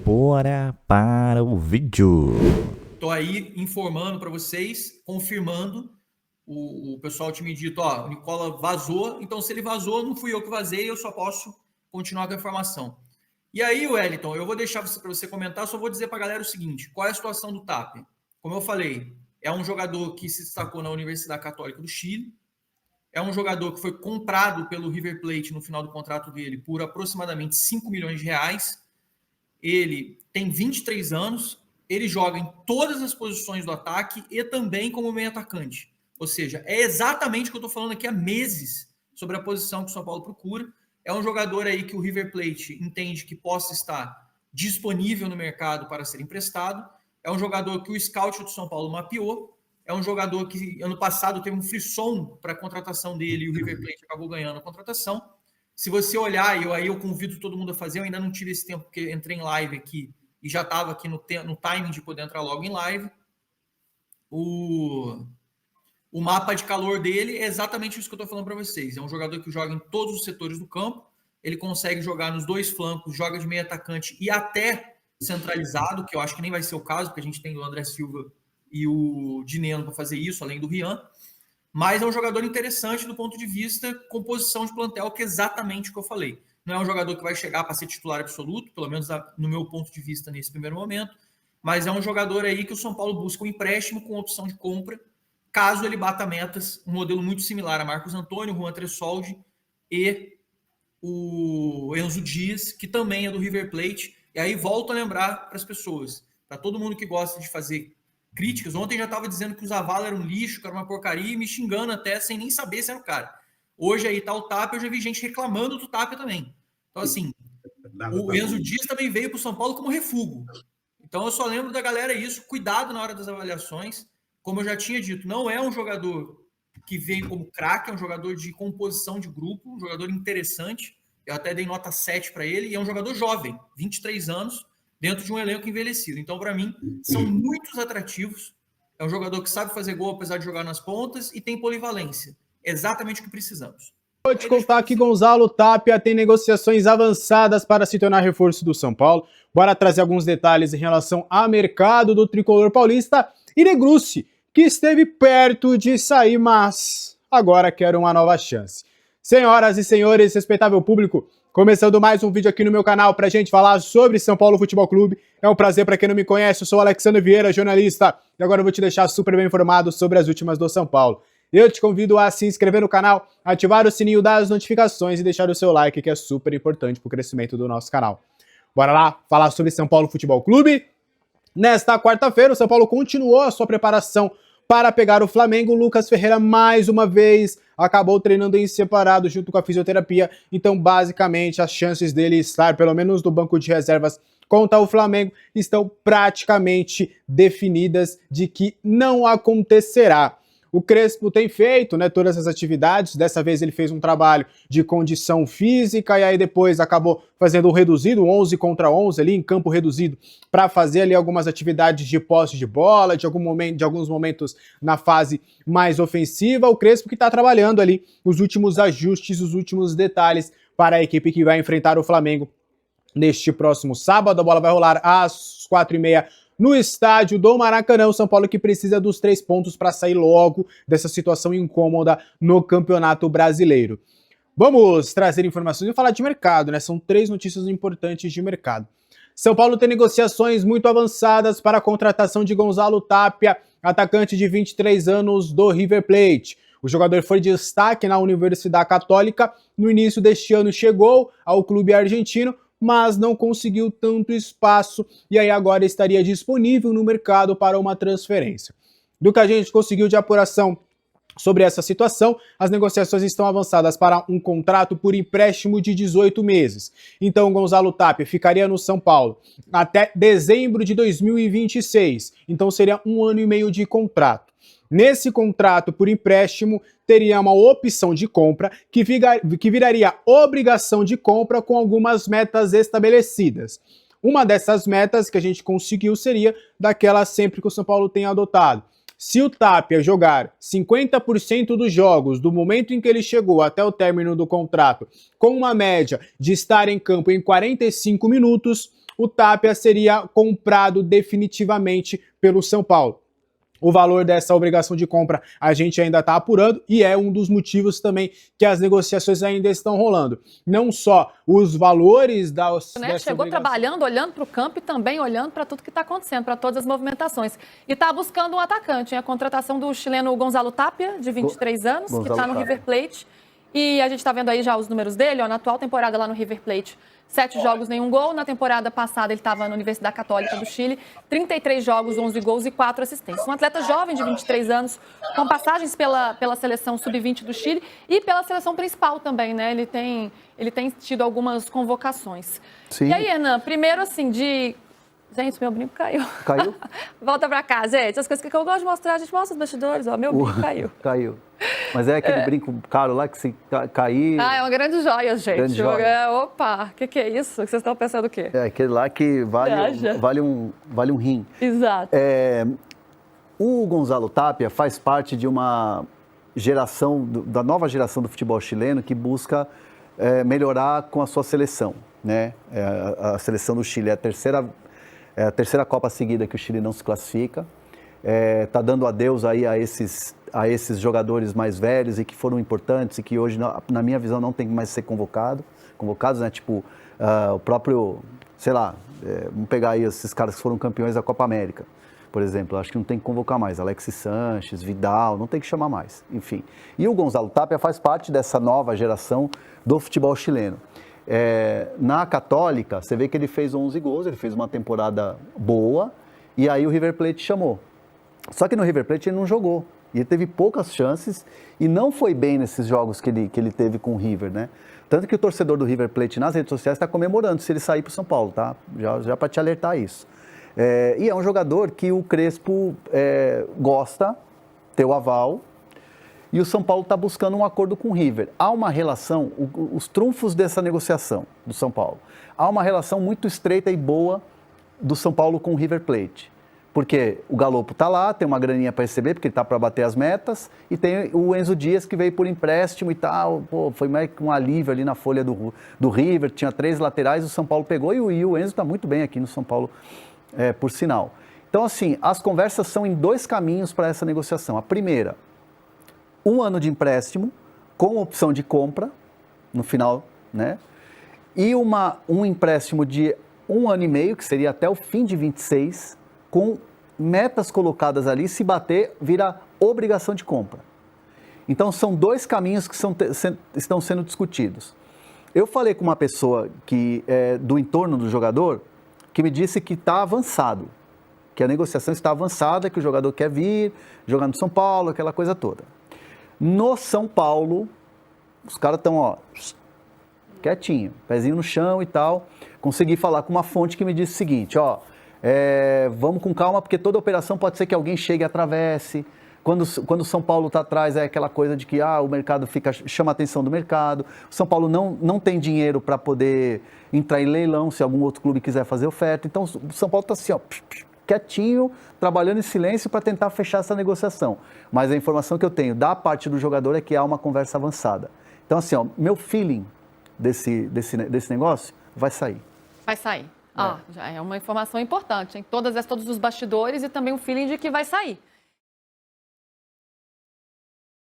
Bora para o vídeo. Tô aí informando para vocês, confirmando. O pessoal tinha me dito, ó, o Nicola vazou, então se ele vazou, não fui eu que vazei, eu só posso continuar com a informação. E aí, Wellington, eu vou deixar para você comentar, só vou dizer para a galera o seguinte, qual é a situação do TAP? Como eu falei, é um jogador que se destacou na Universidade Católica do Chile, é um jogador que foi comprado pelo River Plate no final do contrato dele por aproximadamente 5 milhões de reais. Ele tem 23 anos, ele joga em todas as posições do ataque e também como meio atacante. Ou seja, é exatamente o que eu estou falando aqui há meses sobre a posição que o São Paulo procura. É um jogador aí que o River Plate entende que possa estar disponível no mercado para ser emprestado. É um jogador que o scout do São Paulo mapeou. É um jogador que ano passado teve um frisson para a contratação dele e o River Plate acabou ganhando a contratação. Se você olhar, e aí eu convido todo mundo a fazer, eu ainda não tive esse tempo porque entrei em live aqui e já estava aqui no timing de poder entrar logo em live. O mapa de calor dele é exatamente isso que eu estou falando para vocês. É um jogador que joga em todos os setores do campo, ele consegue jogar nos dois flancos, joga de meio atacante e até centralizado, que eu acho que nem vai ser o caso, porque a gente tem o André Silva e o Dineno para fazer isso, além do Rian. Mas é um jogador interessante do ponto de vista composição de plantel, que é exatamente o que eu falei. Não é um jogador que vai chegar para ser titular absoluto, pelo menos no meu ponto de vista nesse primeiro momento, mas é um jogador aí que o São Paulo busca um empréstimo com opção de compra, caso ele bata metas, um modelo muito similar a Marcos Antônio, Juan Tressoldi e o Enzo Dias, que também é do River Plate. E aí volto a lembrar para as pessoas, para todo mundo que gosta de fazer críticas. Ontem já estava dizendo que o Zavala era um lixo, que era uma porcaria, e me xingando até sem nem saber se era o cara. Hoje aí tá o Tapia, eu já vi gente reclamando do Tapia também. Então, assim, o Enzo Dias também veio para o São Paulo como refúgio. Então, eu só lembro da galera isso, cuidado na hora das avaliações. Como eu já tinha dito, não é um jogador que vem como craque, é um jogador de composição de grupo, um jogador interessante. Eu até dei nota 7 para ele, e é um jogador jovem, 23 anos, dentro de um elenco envelhecido. Então, para mim, são muitos atrativos. É um jogador que sabe fazer gol, apesar de jogar nas pontas, e tem polivalência. Exatamente o que precisamos. Vou te contar que Gonzalo Tapia tem negociações avançadas para se tornar reforço do São Paulo. Bora trazer alguns detalhes em relação ao mercado do tricolor paulista. E Negrucci, que esteve perto de sair, mas agora quer uma nova chance. Senhoras e senhores, respeitável público, começando mais um vídeo aqui no meu canal pra gente falar sobre São Paulo Futebol Clube. É um prazer para quem não me conhece, eu sou o Alexandre Vieira, jornalista, e agora eu vou te deixar super bem informado sobre as últimas do São Paulo. Eu te convido a se inscrever no canal, ativar o sininho das notificações e deixar o seu like, que é super importante para o crescimento do nosso canal. Bora lá falar sobre São Paulo Futebol Clube. Nesta quarta-feira, o São Paulo continuou a sua preparação para pegar o Flamengo. Lucas Ferreira, mais uma vez, acabou treinando em separado junto com a fisioterapia. Então, basicamente, as chances dele estar, pelo menos no banco de reservas, contra o Flamengo, estão praticamente definidas de que não acontecerá. O Crespo tem feito, né, todas as atividades. Dessa vez ele fez um trabalho de condição física e aí depois acabou fazendo um reduzido, 11 contra 11 ali em campo reduzido, para fazer ali algumas atividades de posse de bola, de alguns momentos na fase mais ofensiva. O Crespo que está trabalhando ali os últimos ajustes, os últimos detalhes para a equipe que vai enfrentar o Flamengo neste próximo sábado. A bola vai rolar às 4h30 no estádio do Maracanã. O São Paulo que precisa dos 3 pontos para sair logo dessa situação incômoda no Campeonato Brasileiro. Vamos trazer informações e falar de mercado, né? São 3 notícias importantes de mercado. São Paulo tem negociações muito avançadas para a contratação de Gonzalo Tapia, atacante de 23 anos do River Plate. O jogador foi destaque na Universidade Católica. No início deste ano chegou ao clube argentino, mas não conseguiu tanto espaço e aí agora estaria disponível no mercado para uma transferência. Do que a gente conseguiu de apuração sobre essa situação, as negociações estão avançadas para um contrato por empréstimo de 18 meses. Então, Gonzalo Tapia ficaria no São Paulo até dezembro de 2026. Então, seria 1 ano e meio de contrato. Nesse contrato por empréstimo, teria uma opção de compra que viraria obrigação de compra com algumas metas estabelecidas. Uma dessas metas que a gente conseguiu seria daquela sempre que o São Paulo tem adotado. Se o Tapia jogar 50% dos jogos do momento em que ele chegou até o término do contrato, com uma média de estar em campo em 45 minutos, o Tapia seria comprado definitivamente pelo São Paulo. O valor dessa obrigação de compra a gente ainda está apurando e é um dos motivos também que as negociações ainda estão rolando. Não só os valores das... Chegou trabalhando, olhando para o campo e também olhando para tudo que está acontecendo, para todas as movimentações. E está buscando um atacante, a contratação do chileno Gonzalo Tapia, de 23 anos, que está no River Plate. E a gente está vendo aí já os números dele, ó, na atual temporada lá no River Plate. 7 jogos, nenhum gol. Na temporada passada ele estava na Universidade Católica do Chile. 33 jogos, 11 gols e 4 assistências. Um atleta jovem de 23 anos, com passagens pela seleção sub-20 do Chile e pela seleção principal também, né? Ele tem tido algumas convocações. Sim. E aí, Renan, primeiro assim, Gente, meu brinco caiu. Caiu? Volta pra cá, gente. As coisas que eu gosto de mostrar, a gente mostra os bastidores, ó. Meu brinco caiu. Caiu. Mas é aquele brinco caro lá que se cair... Ah, é uma grande joia, gente. Grande joia. Opa, o que é isso? Vocês estão pensando o quê? É aquele lá que vale um rim. Exato. O Gonzalo Tapia faz parte de uma geração, da nova geração do futebol chileno que busca melhorar com a sua seleção, né? A seleção do Chile é a terceira Copa seguida que o Chile não se classifica. Está dando adeus aí a esses jogadores mais velhos e que foram importantes e que hoje, na minha visão, não tem mais ser convocados, né? Tipo, o próprio, sei lá, vamos pegar aí esses caras que foram campeões da Copa América, por exemplo. Acho que não tem que convocar mais. Alexis Sanches, Vidal, não tem que chamar mais, enfim. E o Gonzalo Tapia faz parte dessa nova geração do futebol chileno. Na Católica, você vê que ele fez 11 gols, ele fez uma temporada boa, e aí o River Plate chamou. Só que no River Plate ele não jogou, e ele teve poucas chances, e não foi bem nesses jogos que ele teve com o River, né? Tanto que o torcedor do River Plate nas redes sociais está comemorando se ele sair para o São Paulo, tá? Já para te alertar isso. E é um jogador que o Crespo gosta, tem o aval, e o São Paulo está buscando um acordo com o River. Há uma relação, os trunfos dessa negociação do São Paulo, há uma relação muito estreita e boa do São Paulo com o River Plate. Porque o Galopo está lá, tem uma graninha para receber, porque ele está para bater as metas, e tem o Enzo Dias que veio por empréstimo e tal, foi mais que um alívio ali na folha do River, tinha 3 laterais, o São Paulo pegou, e o Enzo está muito bem aqui no São Paulo, por sinal. Então, assim, as conversas são em 2 caminhos para essa negociação. A primeira, 1 ano de empréstimo, com opção de compra, no final, né? E um empréstimo de 1 ano e meio, que seria até o fim de 26, com metas colocadas ali, se bater, vira obrigação de compra. Então, são 2 caminhos que estão sendo discutidos. Eu falei com uma pessoa que do entorno do jogador, que me disse que está avançado, que a negociação está avançada, que o jogador quer vir, jogar no São Paulo, aquela coisa toda. No São Paulo, os caras estão, quietinho, pezinho no chão e tal. Consegui falar com uma fonte que me disse o seguinte, vamos com calma, porque toda operação pode ser que alguém chegue e atravesse. Quando o São Paulo está atrás, é aquela coisa de que o mercado chama a atenção do mercado. O São Paulo não tem dinheiro para poder entrar em leilão, se algum outro clube quiser fazer oferta. Então, o São Paulo está assim, quietinho, trabalhando em silêncio para tentar fechar essa negociação. Mas a informação que eu tenho da parte do jogador é que há uma conversa avançada. Então, assim, meu feeling desse negócio vai sair. Vai sair. Já é uma informação importante, hein? Todos os bastidores e também o feeling de que vai sair.